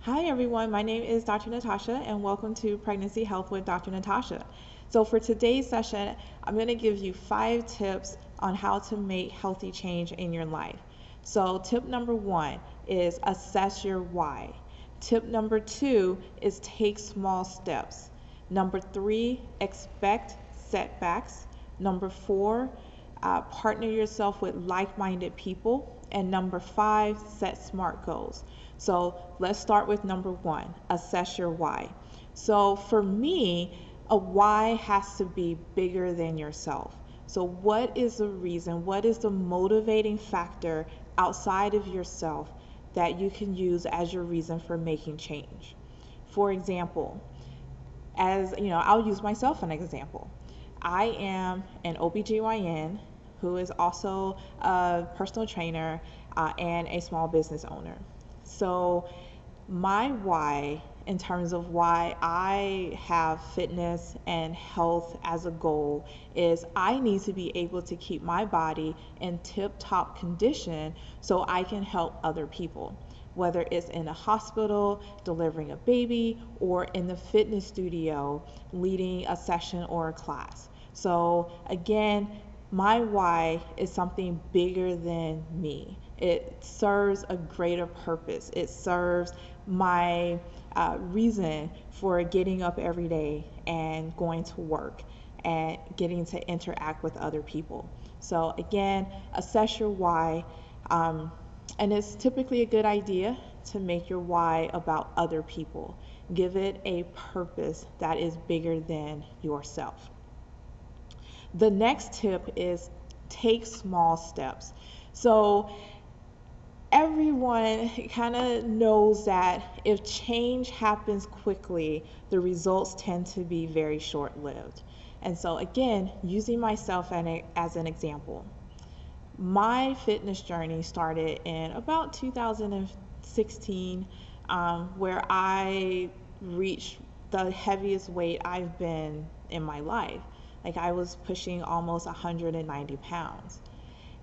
Hi everyone, my name is Dr. Natasha and welcome to Pregnancy Health with Dr. Natasha. So for today's session, I'm going to give you 5 tips on how to make healthy change in your life. So tip number 1 is assess your why. Tip number 2 is take small steps. Number 3, expect setbacks. Number 4, partner yourself with like-minded people. And number 5, set smart goals. So let's start with number 1, assess your why. So for me, a why has to be bigger than yourself. So what is the reason? What is the motivating factor outside of yourself that you can use as your reason for making change? For example, as you know, I'll use myself as an example. I am an OBGYN who is also a personal trainer and a small business owner. So my why, in terms of why I have fitness and health as a goal, is I need to be able to keep my body in tip-top condition so I can help other people, whether it's in a hospital delivering a baby or in the fitness studio leading a session or a class. So again, my why is something bigger than me. It serves a greater purpose. It serves my reason for getting up every day and going to work and getting to interact with other people. So again, assess your why. And it's typically a good idea to make your why about other people. Give it a purpose that is bigger than yourself. The next tip is take small steps. So everyone kind of knows that if change happens quickly, the results tend to be very short-lived. And so again, using myself as an example, my fitness journey started in about 2016, where I reached the heaviest weight I've been in my life. Like I was pushing almost 190 pounds.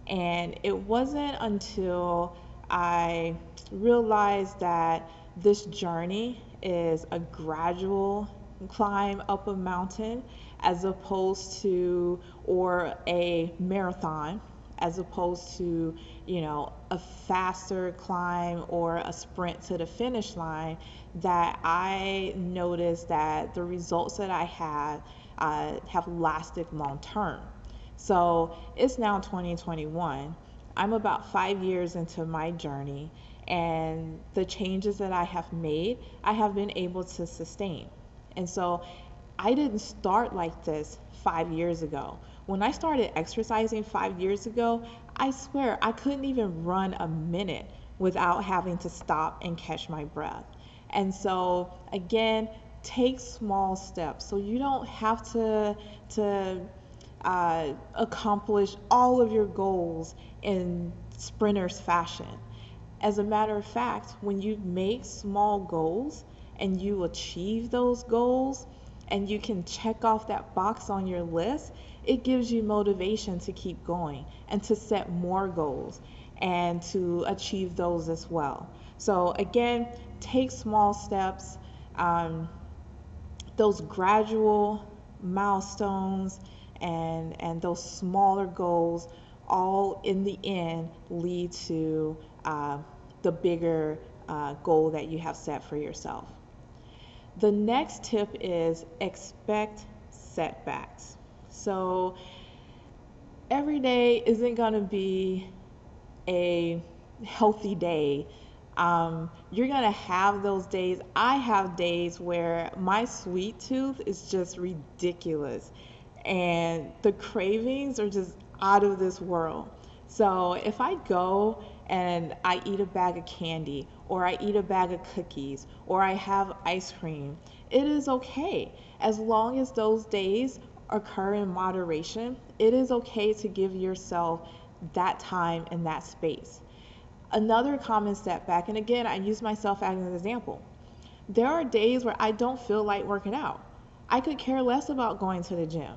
And it wasn't until I realized that this journey is a gradual climb up a mountain as opposed to, or a marathon, as opposed to, a faster climb or a sprint to the finish line, that I noticed that the results that I had have lasted long term. So it's now 2021. I'm about 5 years into my journey, and the changes that I have made, I have been able to sustain. And so I didn't start like this 5 years ago. When I started exercising 5 years ago, I swear I couldn't even run a minute without having to stop and catch my breath. And so again, take small steps so you don't have to accomplish all of your goals in sprinter's fashion. As a matter of fact, when you make small goals and you achieve those goals and you can check off that box on your list, it gives you motivation to keep going and to set more goals and to achieve those as well. So again, take small steps. Those gradual milestones and those smaller goals all in the end lead to the bigger goal that you have set for yourself. The next tip is expect setbacks. So every day isn't going to be a healthy day. You're gonna have those days. I have days where my sweet tooth is just ridiculous and the cravings are just out of this world. So if I go and I eat a bag of candy or I eat a bag of cookies or I have ice cream, it is okay. As long as those days occur in moderation, it is okay to give yourself that time and that space. Another common setback, and again, I use myself as an example. There are days where I don't feel like working out. I could care less about going to the gym.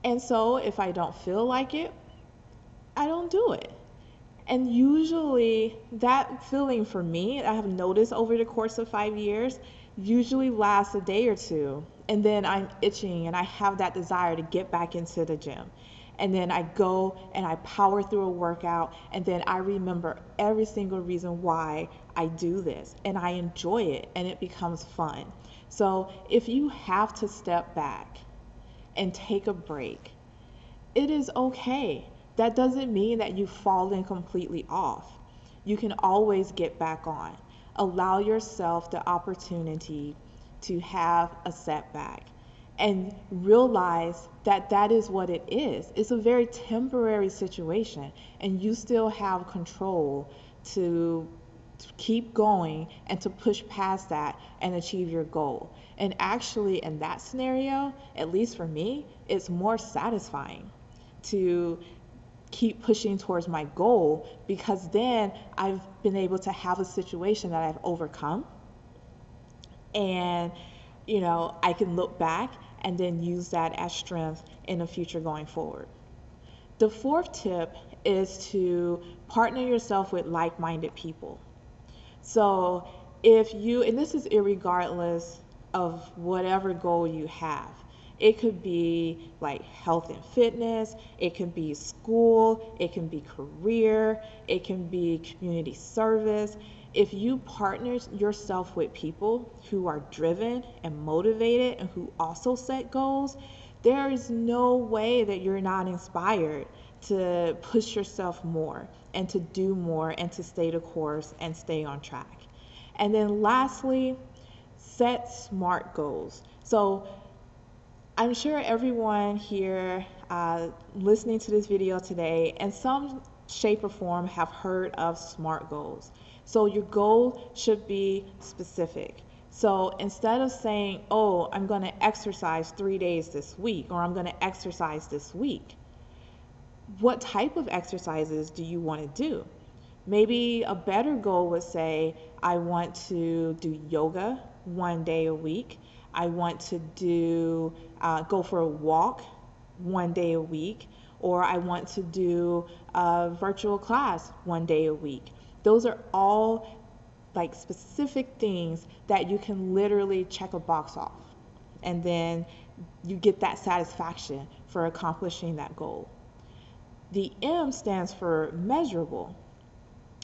And so if I don't feel like it, I don't do it. And usually that feeling for me, I have noticed over the course of 5 years, usually lasts a day or two. And then I'm itching and I have that desire to get back into the gym. And then I go and I power through a workout, and then I remember every single reason why I do this, and I enjoy it, and it becomes fun. So if you have to step back and take a break, it is okay. That doesn't mean that you've fallen completely off. You can always get back on. Allow yourself the opportunity to have a setback and realize that that is what it is. It's a very temporary situation, and you still have control to keep going and to push past that and achieve your goal. And actually, in that scenario, at least for me, it's more satisfying to keep pushing towards my goal, because then I've been able to have a situation that I've overcome, and I can look back and then use that as strength in the future going forward. The fourth tip is to partner yourself with like-minded people. So if you, and this is irregardless of whatever goal you have, it could be like health and fitness, it can be school, it can be career, it can be community service. If you partner yourself with people who are driven and motivated and who also set goals, there is no way that you're not inspired to push yourself more and to do more and to stay the course and stay on track. And then lastly, set SMART goals. So I'm sure everyone here listening to this video today, in some shape or form, have heard of SMART goals. So your goal should be specific. So instead of saying, oh, I'm going to exercise 3 days this week, or I'm going to exercise this week, what type of exercises do you want to do? Maybe a better goal would say, I want to do yoga 1 day a week. I want to do go for a walk 1 day a week, or I want to do a virtual class 1 day a week. Those are all like specific things that you can literally check a box off, and then you get that satisfaction for accomplishing that goal. The M stands for measurable.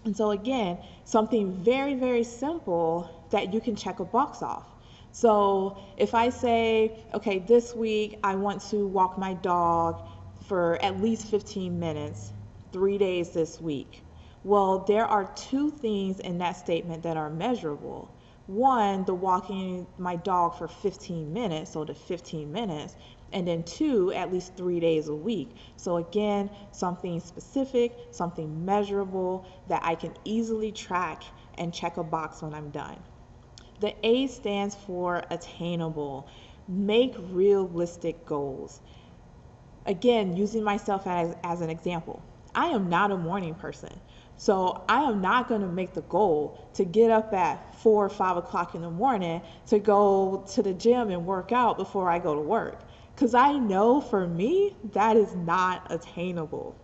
And so again, something very, very simple that you can check a box off. So if I say, okay, this week I want to walk my dog for at least 15 minutes, 3 days this week. Well, there are two things in that statement that are measurable. One, the walking my dog for 15 minutes, so the 15 minutes, and then two, at least 3 days a week. So again, something specific, something measurable that I can easily track and check a box when I'm done. The A stands for attainable. Make realistic goals. Again, using myself as an example, I am not a morning person. So I am not going to make the goal to get up at 4 or 5 o'clock in the morning to go to the gym and work out before I go to work, because I know for me that is not attainable.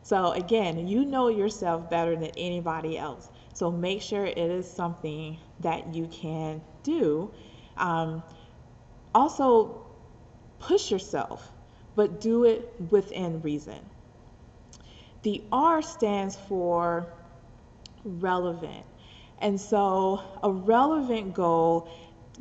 So again, you know yourself better than anybody else. So make sure it is something that you can do. Also, push yourself, but do it within reason. The R stands for relevant. And so a relevant goal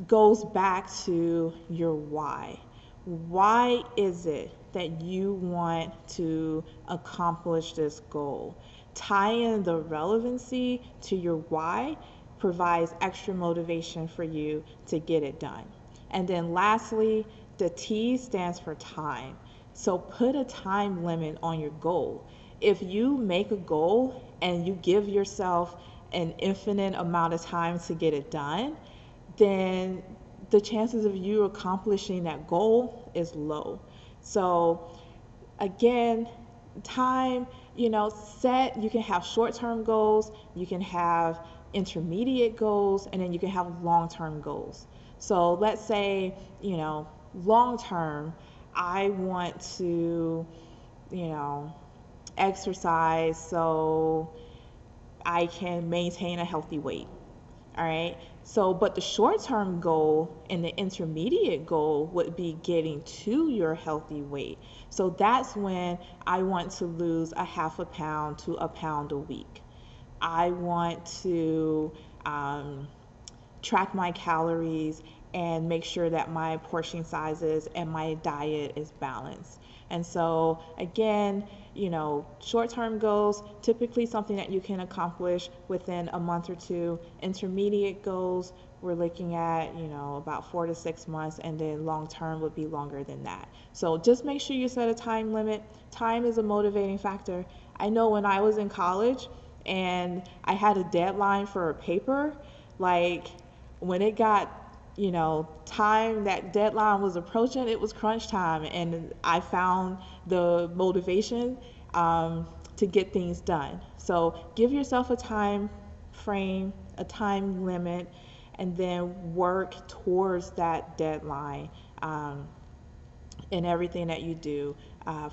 goes back to your why. Why is it that you want to accomplish this goal? Tie in the relevancy to your why provides extra motivation for you to get it done. And then lastly, the T stands for time. So put a time limit on your goal. If you make a goal and you give yourself an infinite amount of time to get it done, then the chances of you accomplishing that goal is low. So again, time, set, you can have short-term goals, you can have intermediate goals, and then you can have long-term goals. So let's say, long-term, I want to, exercise so I can maintain a healthy weight. All right. So, but the short-term goal and the intermediate goal would be getting to your healthy weight. So that's when I want to lose a half a pound to a pound a week. I want to track my calories and make sure that my portion sizes and my diet is balanced. And so again, short-term goals, typically something that you can accomplish within a month or two. Intermediate goals, we're looking at, about 4 to 6 months, and then long-term would be longer than that. So just make sure you set a time limit. Time is a motivating factor. I know when I was in college and I had a deadline for a paper, like when it got time, that deadline was approaching, it was crunch time, and I found the motivation to get things done. So give yourself a time frame, a time limit, and then work towards that deadline in everything that you do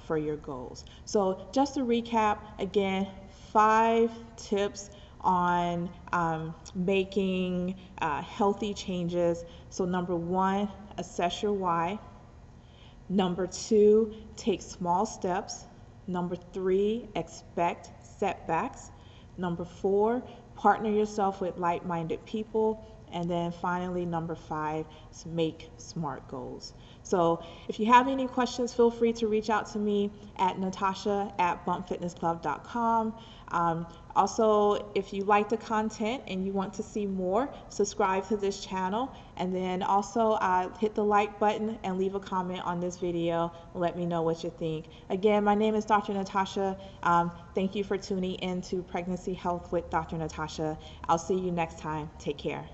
for your goals. So just to recap, again, 5 tips on making healthy changes. So number 1, assess your why. Number 2, take small steps. Number 3, expect setbacks. Number 4, partner yourself with like-minded people. And then finally, number 5, is make SMART goals. So if you have any questions, feel free to reach out to me at natasha@bumpfitnessclub.com. Also, if you like the content and you want to see more, subscribe to this channel, and then also hit the like button and leave a comment on this video. Let me know what you think. Again, my name is Dr. Natasha. Thank you for tuning in to Pregnancy Health with Dr. Natasha. I'll see you next time. Take care.